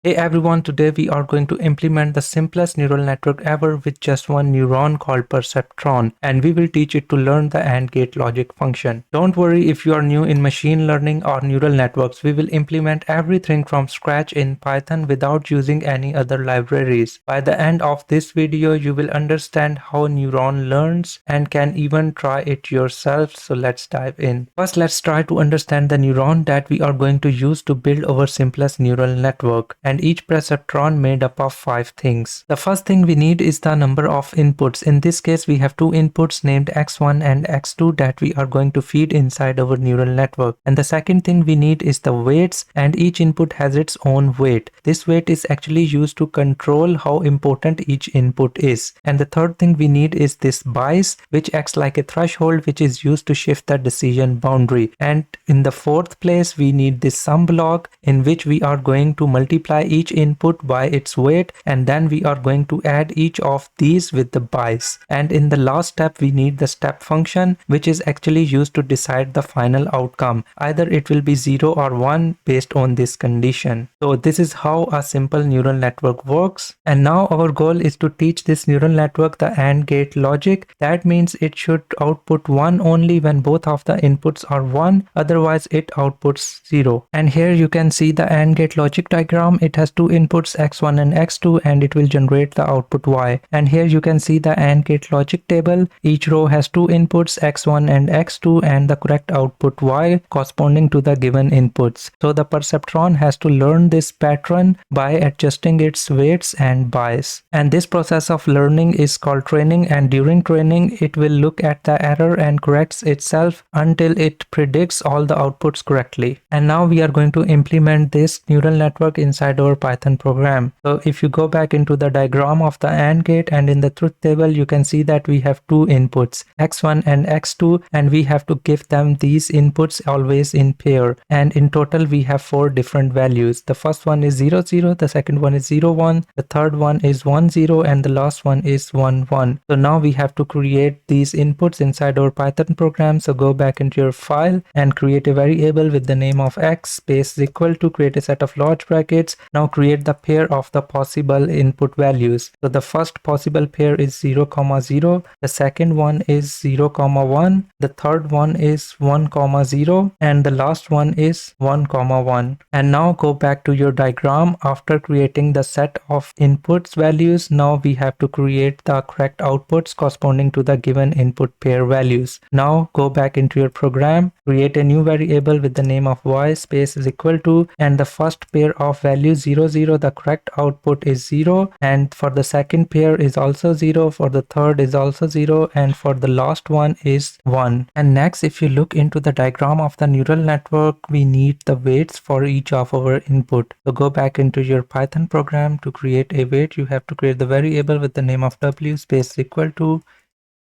Hey everyone, today we are going to implement the simplest neural network ever with just one neuron called Perceptron, and we will teach it to learn the AND gate logic function. Don't worry if you are new in machine learning or neural networks, we will implement everything from scratch in Python without using any other libraries. By the end of this video, you will understand how Neuron learns and can even try it yourself, so let's dive in. First, let's try to understand the neuron that we are going to use to build our simplest neural network. And each perceptron made up of 5 things. The first thing we need is the number of inputs. In this case, we have 2 inputs named x1 and x2 that we are going to feed inside our neural network. And the second thing we need is the weights, and each input has its own weight. This weight is actually used to control how important each input is. And the third thing we need is this bias, which acts like a threshold which is used to shift the decision boundary. And in the fourth place, we need this sum block in which we are going to multiply each input by its weight, and then we are going to add each of these with the bias. And in the last step, we need the step function, which is actually used to decide the final outcome. Either it will be 0 or 1 based on this condition. So this is how a simple neural network works. And now our goal is to teach this neural network the AND gate logic. That means it should output 1 only when both of the inputs are 1, otherwise it outputs 0. And here you can see the AND gate logic diagram. It has 2 inputs x1 and x2, and it will generate the output y. And here you can see the AND gate logic table. Each row has 2 inputs x1 and x2 and the correct output y corresponding to the given inputs. So the perceptron has to learn this pattern by adjusting its weights and bias. And this process of learning is called training, and during training it will look at the error and corrects itself until it predicts all the outputs correctly. And now we are going to implement this neural network inside our Python program. So if you go back into the diagram of the AND gate, and in the truth table you can see that we have 2 inputs x1 and x2, and we have to give them these inputs always in pair, and in total we have 4 different values. The first one is 0 0, the second one is 0 1, the third one is 1 0, and the last one is 1 1. So now we have to create these inputs inside our Python program. So go back into your file and create a variable with the name of x space is equal to, create a set of large brackets. Now create the pair of the possible input values. So the first possible pair is 0 0, the second one is 0 1, the third one is 1 0, and the last one is 1 1. And now go back to your diagram. After creating the set of inputs values, now we have to create the correct outputs corresponding to the given input pair values. Now go back into your program, create a new variable with the name of y space is equal to, and the first pair of values 0 0, the correct output is 0, and for the second pair is also 0, for the third is also 0, and for the last one is 1. And next, if you look into the diagram of the neural network, we need the weights for each of our input. So go back into your Python program. To create a weight, you have to create the variable with the name of w space equal to,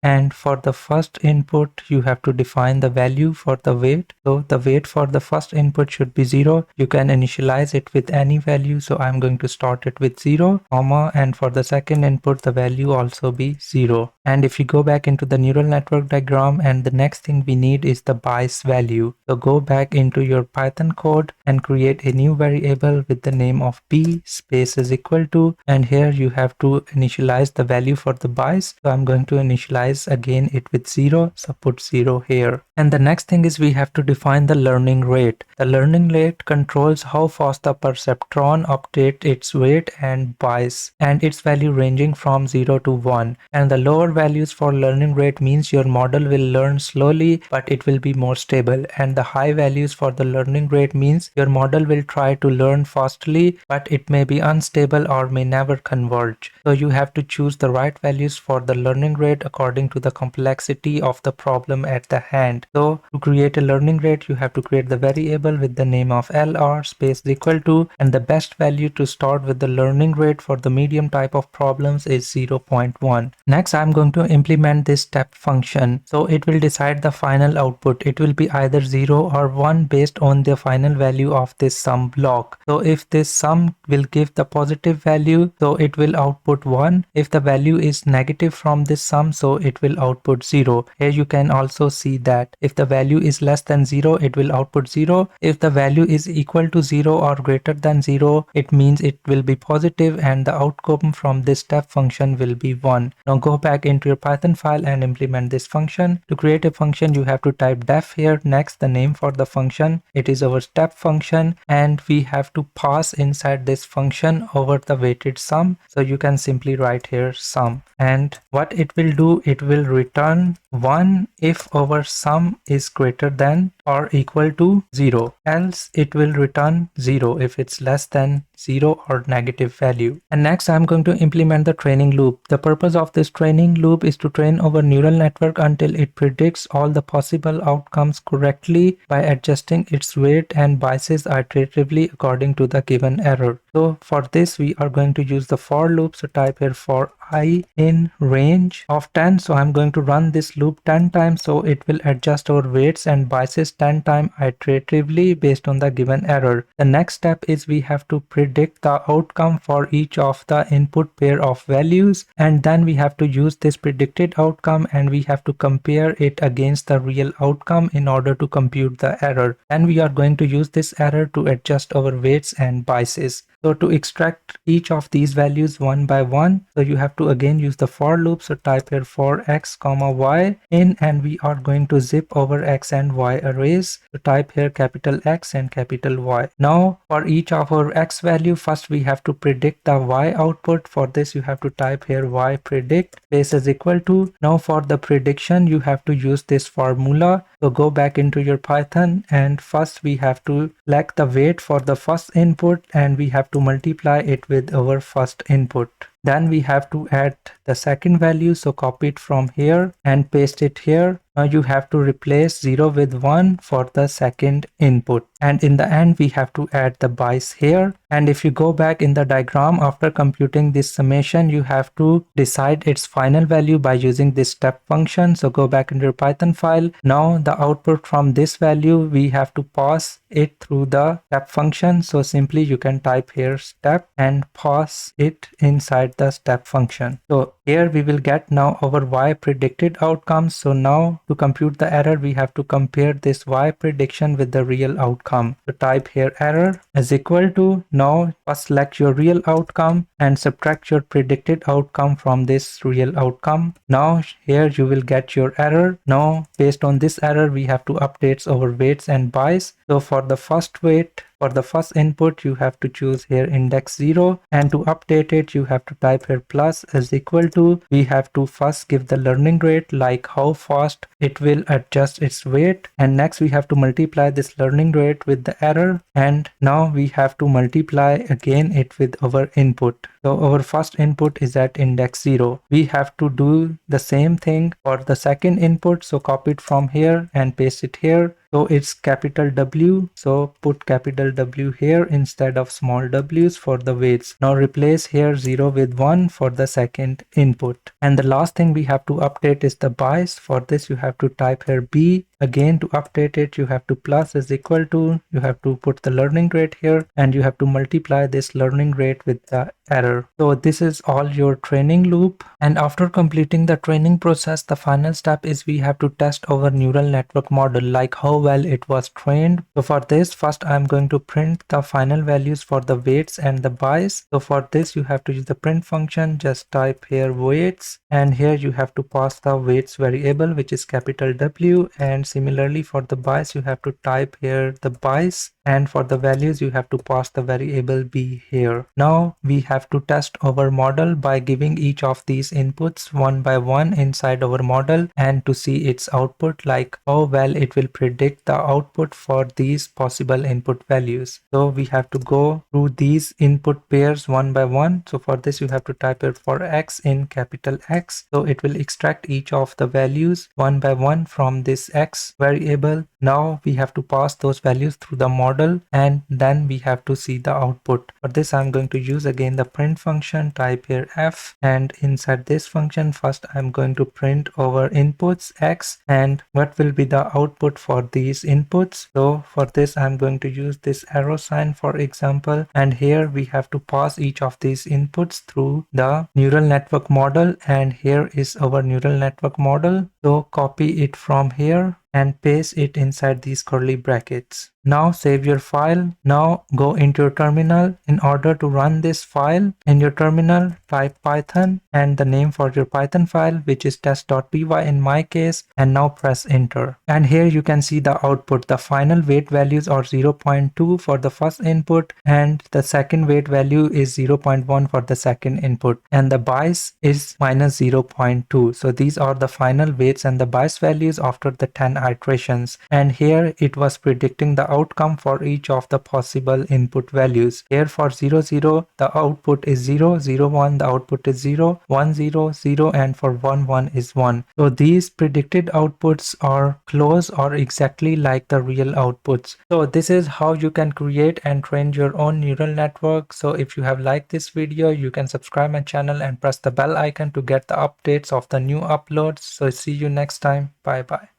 and for the first input you have to define the value for the weight. So the weight for the first input should be 0. You can initialize it with any value, so I'm going to start it with 0 comma, and for the second input the value also be 0. And if you go back into the neural network diagram, and the next thing we need is the bias value. So go back into your Python code and create a new variable with the name of b space is equal to, and here you have to initialize the value for the bias. So I'm going to initialize again it with 0, so put 0 here. And the next thing is we have to define the learning rate. The learning rate controls how fast the perceptron updates its weight and bias, and its value ranging from 0 to 1. And the lower values for learning rate means your model will learn slowly but it will be more stable, and the high values for the learning rate means your model will try to learn fastly but it may be unstable or may never converge. So you have to choose the right values for the learning rate according to the complexity of the problem at the hand. So to create a learning rate, you have to create the variable with the name of lr space is equal to, and the best value to start with the learning rate for the medium type of problems is 0.1. Next, I'm going to implement this step function. So it will decide the final output. It will be either 0 or 1 based on the final value of this sum block. So if this sum will give the positive value, so it will output 1. If the value is negative from this sum, so it it will output 0. Here you can also see that if the value is less than 0, it will output 0. If the value is equal to 0 or greater than 0, it means it will be positive and the outcome from this step function will be 1. Now go back into your Python file and implement this function. To create a function, you have to type def here. Next, the name for the function. It is our step function, and we have to pass inside this function over the weighted sum. So you can simply write here sum. And what it will do, it will return 1 if our sum is greater than or equal to 0. Else it will return 0 if it's less than 0 or negative value. And next I'm going to implement the training loop. The purpose of this training loop is to train our neural network until it predicts all the possible outcomes correctly by adjusting its weight and biases iteratively according to the given error. So for this we are going to use the for loop. So type here for I in range of 10. So I'm going to run this loop 10 times, so it will adjust our weights and biases 10 times iteratively based on the given error. The next step is we have to predict the outcome for each of the input pair of values, and then we have to use this predicted outcome and we have to compare it against the real outcome in order to compute the error. And we are going to use this error to adjust our weights and biases. So to extract each of these values one by one, so you have to again use the for loop. So type here for x comma y in, and we are going to zip over x and y arrays. So type here capital X and capital Y. Now for each of our x value, first we have to predict the y output. For this you have to type here y predict space is equal to. Now for the prediction you have to use this formula. So go back into your Python, and first we have to select the weight for the first input and we have to multiply it with our first input. Then we have to add the second value, so copy it from here and paste it here. Now you have to replace 0 with 1 for the second input, and in the end we have to add the bias here. And if you go back in the diagram after computing this summation, you have to decide its final value by using this step function. So go back into your Python file. Now the output from this value we have to pass it through the step function. So simply you can type here step and pass it inside the step function. So here we will get now our y predicted outcomes. So now to compute the error, we have to compare this y prediction with the real outcome. So type here error is equal to, now first select your real outcome and subtract your predicted outcome from this real outcome. Now here you will get your error. Now based on this error we have to update our weights and bias. So for the first weight, for the first input you have to choose here index 0, and to update it you have to type here plus is equal to, we have to first give the learning rate, like how fast it will adjust its weight, and next we have to multiply this learning rate with the error, and now we have to multiply again it with our input. So our first input is at index 0. We have to do the same thing for the second input. So copy it from here and paste it here. So it's capital W. So put capital W here instead of small w's for the weights. Now replace here 0 with 1 for the second input. And the last thing we have to update is the bias. For this you have to type here B. Again, to update it you have to plus is equal to, you have to put the learning rate here and you have to multiply this learning rate with the error. So this is all your training loop, and after completing the training process, the final step is we have to test our neural network model, like how well it was trained. So for this, first I'm going to print the final values for the weights and the bias. So for this you have to use the print function. Just type here weights, and here you have to pass the weights variable, which is capital W, and similarly for the bias you have to type here the bias, and for the values you have to pass the variable B here. Now we have to test our model by giving each of these inputs one by one inside our model, and to see its output, like how well it will predict the output for these possible input values. So we have to go through these input pairs one by one. So for this you have to type it for x in capital X. So it will extract each of the values one by one from this x variable. Now we have to pass those values through the model and then we have to see the output. For this I'm going to use again the print function, type here f, and inside this function first I'm going to print over inputs x and what will be the output for these inputs. So for this I'm going to use this arrow sign for example, and here we have to pass each of these inputs through the neural network model, and here is our neural network model. So copy it from here and paste it inside these curly brackets. Now save your file. Now go into your terminal. In order to run this file in your terminal, type Python and the name for your Python file, which is test.py in my case, and now press enter. And here you can see the output. The final weight values are 0.2 for the first input and the second weight value is 0.1 for the second input, and the bias is minus 0.2. So these are the final weights and the bias values after the 10 iterations, and here it was predicting the outcome for each of the possible input values. Here for 0 0 the output is 0, 0 1 the output is 0, 1 0 0, and for 1 1 is 1. So these predicted outputs are close or exactly like the real outputs. So this is how you can create and train your own neural network. So if you have liked this video, you can subscribe my channel and press the bell icon to get the updates of the new uploads. So see you next time. Bye bye.